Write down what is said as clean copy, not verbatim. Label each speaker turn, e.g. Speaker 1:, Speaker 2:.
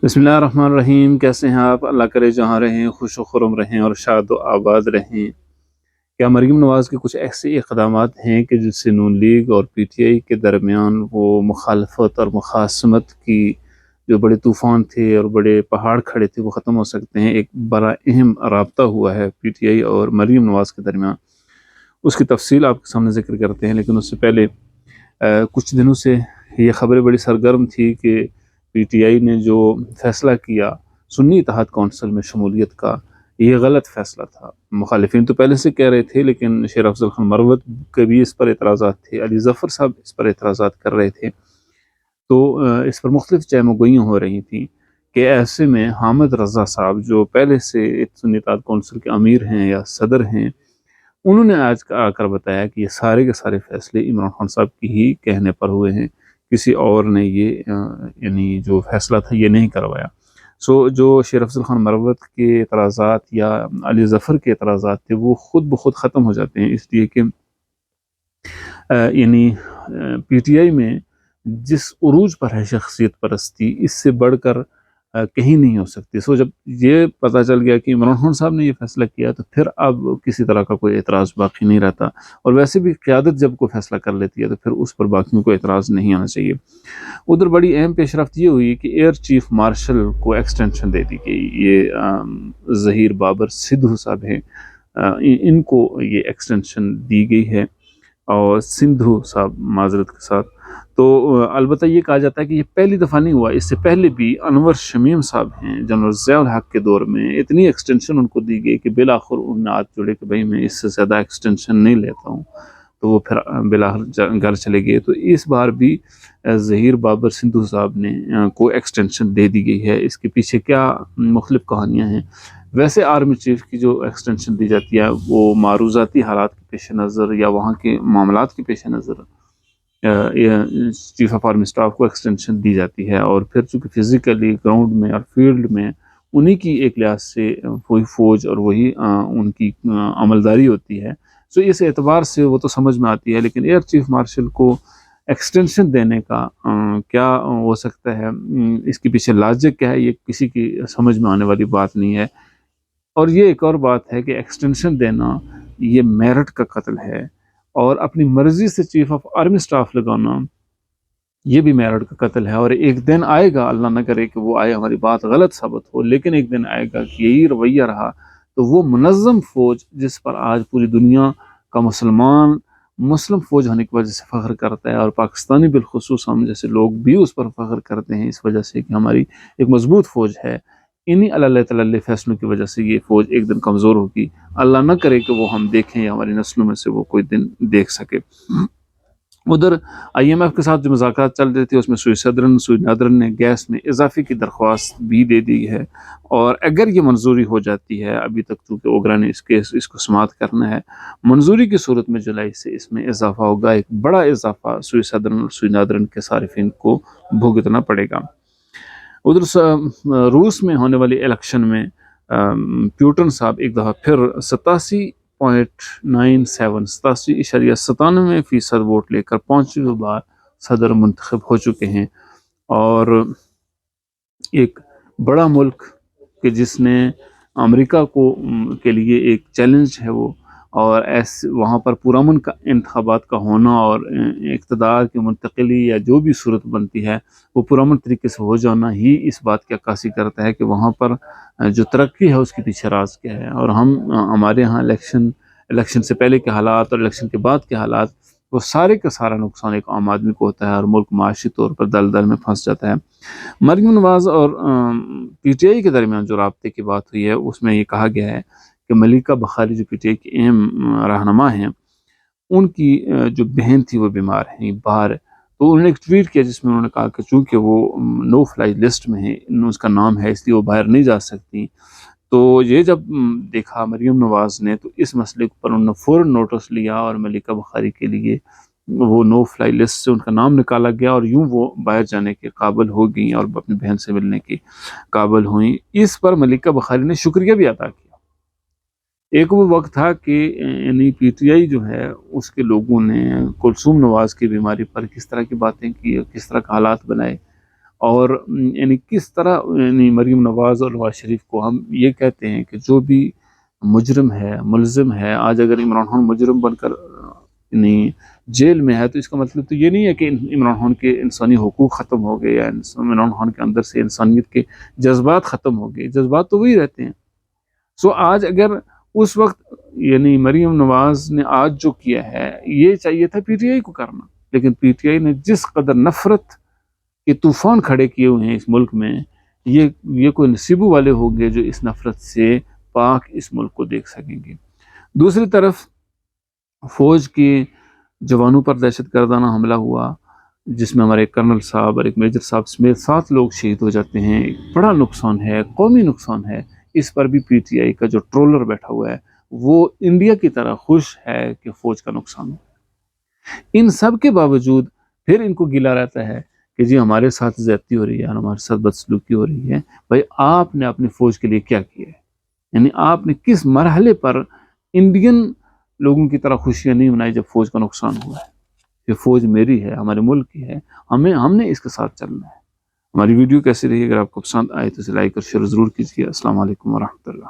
Speaker 1: بسم اللہ الرحمن الرحیم۔ کیسے ہیں آپ؟ اللہ کرے جہاں رہیں خوش و خرم رہیں اور شاد و آباد رہیں۔ کیا مریم نواز کے کچھ ایسے اقدامات ہیں کہ جس سے نون لیگ اور پی ٹی آئی کے درمیان وہ مخالفت اور مخاصمت کی جو بڑے طوفان تھے اور بڑے پہاڑ کھڑے تھے وہ ختم ہو سکتے ہیں؟ ایک بڑا اہم رابطہ ہوا ہے پی ٹی آئی اور مریم نواز کے درمیان، اس کی تفصیل آپ کے سامنے ذکر کرتے ہیں، لیکن اس سے پہلے کچھ دنوں سے یہ خبریں بڑی سرگرم تھی کہ پی ٹی آئی نے جو فیصلہ کیا سنی اتحاد کونسل میں شمولیت کا، یہ غلط فیصلہ تھا۔ مخالفین تو پہلے سے کہہ رہے تھے، لیکن شیر افضل خان مروت کے بھی اس پر اعتراضات تھے، علی ظفر صاحب اس پر اعتراضات کر رہے تھے، تو اس پر مختلف چہم و گوئیاں ہو رہی تھیں کہ ایسے میں حامد رضا صاحب جو پہلے سے سنی اتحاد کونسل کے امیر ہیں یا صدر ہیں، انہوں نے آج آ کر بتایا کہ یہ سارے کے سارے فیصلے عمران خان صاحب کی ہی کہنے پر ہوئے ہیں، کسی اور نے یہ یعنی جو فیصلہ تھا یہ نہیں کروایا۔ جو شیر افضل خان مروت کے اعتراضات یا علی ظفر کے اعتراضات تھے وہ خود بخود ختم ہو جاتے ہیں، اس لیے کہ یعنی پی ٹی آئی میں جس عروج پر ہے شخصیت پرستی، اس سے بڑھ کر کہیں نہیں ہو سکتی۔ جب یہ پتہ چل گیا کہ عمران خان صاحب نے یہ فیصلہ کیا تو پھر اب کسی طرح کا کوئی اعتراض باقی نہیں رہتا، اور ویسے بھی قیادت جب کوئی فیصلہ کر لیتی ہے تو پھر اس پر باقیوں کو اعتراض نہیں آنا چاہیے۔ ادھر بڑی اہم پیش رفت یہ ہوئی کہ ایئر چیف مارشل کو ایکسٹینشن دے دی گئی۔ یہ ظہیر بابر سدھو صاحب ہیں، ان کو یہ ایکسٹینشن دی گئی ہے، اور سندھو صاحب معذرت کے ساتھ۔ تو البتہ یہ کہا جاتا ہے کہ یہ پہلی دفعہ نہیں ہوا، اس سے پہلے بھی انور شمیم صاحب ہیں جنرل ضیاء الحق کے دور میں اتنی ایکسٹینشن ان کو دی گئی کہ بالآخر انہوں نے ہاتھ جوڑے کہ بھائی میں اس سے زیادہ ایکسٹینشن نہیں لیتا ہوں، تو وہ پھر بالآخر گھر چلے گئے۔ تو اس بار بھی ظہیر بابر سندھو صاحب نے کو ایکسٹینشن دے دی گئی ہے۔ اس کے پیچھے کیا مختلف کہانیاں ہیں؟ ویسے آرمی چیف کی جو ایکسٹینشن دی جاتی ہے وہ معروضاتی حالات کے پیش نظر یا وہاں کے معاملات کے پیش نظر چیف آف آرمی اسٹاف کو ایکسٹینشن دی جاتی ہے، اور پھر چونکہ فزیکلی گراؤنڈ میں اور فیلڈ میں انہی کی ایک لحاظ سے وہی فوج اور وہی ان کی عملداری ہوتی ہے، سو اس اعتبار سے وہ تو سمجھ میں آتی ہے۔ لیکن ایئر چیف مارشل کو ایکسٹینشن دینے کا کیا ہو سکتا ہے، اس کے پیچھے لاجک کیا ہے، یہ کسی کی سمجھ میں آنے والی بات نہیں ہے۔ اور یہ ایک اور بات ہے کہ ایکسٹینشن دینا یہ میرٹ کا قتل ہے، اور اپنی مرضی سے چیف آف آرمی اسٹاف لگانا یہ بھی میرٹ کا قتل ہے۔ اور ایک دن آئے گا، اللہ نہ کرے کہ وہ آئے، ہماری بات غلط ثابت ہو، لیکن ایک دن آئے گا کہ یہی رویہ رہا تو وہ منظم فوج جس پر آج پوری دنیا کا مسلم فوج ہونے کی وجہ سے فخر کرتا ہے، اور پاکستانی بالخصوص ہم جیسے لوگ بھی اس پر فخر کرتے ہیں اس وجہ سے کہ ہماری ایک مضبوط فوج ہے، انہی اللہ تعالی فیصلوں کی وجہ سے یہ فوج ایک دن کمزور ہوگی۔ اللہ نہ کرے کہ وہ ہم دیکھیں یا ہماری نسلوں میں سے وہ کوئی دن دیکھ سکے۔ ادھر آئی ایم ایف کے ساتھ جو مذاکرات چل رہے تھے اس میں سوئی نادرن نے گیس میں اضافے کی درخواست بھی دے دی ہے، اور اگر یہ منظوری ہو جاتی ہے، ابھی تک چونکہ اوگرا نے اس کو سماعت کرنا ہے، منظوری کی صورت میں جولائی سے اس میں اضافہ ہوگا، ایک بڑا اضافہ سوئی نادرن کے صارفین کو بھگتنا پڑے گا۔ ادھر روس میں ہونے والی الیکشن میں پیوٹن صاحب ایک دفعہ پھر 87.97% ووٹ لے کر 5ویں بار صدر منتخب ہو چکے ہیں، اور ایک بڑا ملک کہ جس نے امریکہ کے لیے ایک چیلنج ہے وہ، اور وہاں پر پرامن کا انتخابات کا ہونا اور اقتدار کی منتقلی یا جو بھی صورت بنتی ہے وہ پرامن طریقے سے ہو جانا ہی اس بات کی عکاسی کرتا ہے کہ وہاں پر جو ترقی ہے اس کے پیچھے راز کیا ہے۔ اور ہمارے ہاں الیکشن سے پہلے کے حالات اور الیکشن کے بعد کے حالات، وہ سارے کا سارا نقصان ایک عام آدمی کو ہوتا ہے، اور ملک معاشی طور پر دلدل میں پھنس جاتا ہے۔ مریم نواز اور پی ٹی آئی کے درمیان جو رابطے کی بات ہوئی ہے اس میں یہ کہا گیا ہے کہ ملیکہ بخاری جو پی ٹی آئی کی اہم رہنما ہیں، ان کی جو بہن تھی وہ بیمار ہیں باہر، تو انہوں نے ایک ٹویٹ کیا جس میں انہوں نے کہا کہ چونکہ وہ نو فلائی لسٹ میں ہے، اس کا نام ہے، اس لیے وہ باہر نہیں جا سکتی۔ تو یہ جب دیکھا مریم نواز نے تو اس مسئلے پر انہوں نے فوراً نوٹس لیا، اور ملیکہ بخاری کے لیے وہ نو فلائی لسٹ سے ان کا نام نکالا گیا، اور یوں وہ باہر جانے کے قابل ہو گئیں اور اپنی بہن سے ملنے کے قابل ہوئیں۔ اس پر ملیکہ بخاری نے شکریہ بھی ادا کیا۔ ایک وہ وقت تھا کہ یعنی پی ٹی آئی جو ہے اس کے لوگوں نے کلثوم نواز کی بیماری پر کس طرح کی باتیں کی، کس طرح کے حالات بنائے، اور یعنی کس طرح یعنی مریم نواز اور نواز شریف کو ہم یہ کہتے ہیں کہ جو بھی مجرم ہے، ملزم ہے، آج اگر عمران خان مجرم بن کر یعنی جیل میں ہے تو اس کا مطلب تو یہ نہیں ہے کہ عمران خان کے انسانی حقوق ختم ہو گئے یا عمران خان کے اندر سے انسانیت کے جذبات ختم ہو گئے، جذبات تو وہی رہتے ہیں۔ سو آج اگر اس وقت یعنی مریم نواز نے آج جو کیا ہے، یہ چاہیے تھا پی ٹی آئی کو کرنا، لیکن پی ٹی آئی نے جس قدر نفرت کے طوفان کھڑے کیے ہوئے ہیں اس ملک میں، یہ کوئی نصیبوں والے ہوں گے جو اس نفرت سے پاک اس ملک کو دیکھ سکیں گے۔ دوسری طرف فوج کے جوانوں پر دہشت گردانہ حملہ ہوا، جس میں ہمارے کرنل صاحب اور ایک میجر صاحب سمیت 7 لوگ شہید ہو جاتے ہیں، ایک بڑا نقصان ہے، قومی نقصان ہے۔ اس پر بھی پی ٹی آئی کا جو ٹرولر بیٹھا ہوا ہے وہ انڈیا کی طرح خوش ہے کہ فوج کا نقصان ہو۔ ان سب کے باوجود پھر ان کو گلا رہتا ہے کہ جی ہمارے ساتھ زیادتی ہو رہی ہے، ہمارے ساتھ بدسلوکی ہو رہی ہے۔ بھائی آپ نے اپنی فوج کے لیے کیا کیا ہے؟ یعنی آپ نے کس مرحلے پر انڈین لوگوں کی طرح خوشیاں نہیں منائی جب فوج کا نقصان ہوا ہے؟ یہ فوج میری ہے، ہمارے ملک کی ہے، ہم نے اس کے ساتھ چلنا ہے۔ ہماری ویڈیو کیسی رہی؟ اگر آپ کو پسند آئے تو اسے لائک اور شیئر ضرور کیجیے۔ السلام علیکم ورحمۃ اللہ۔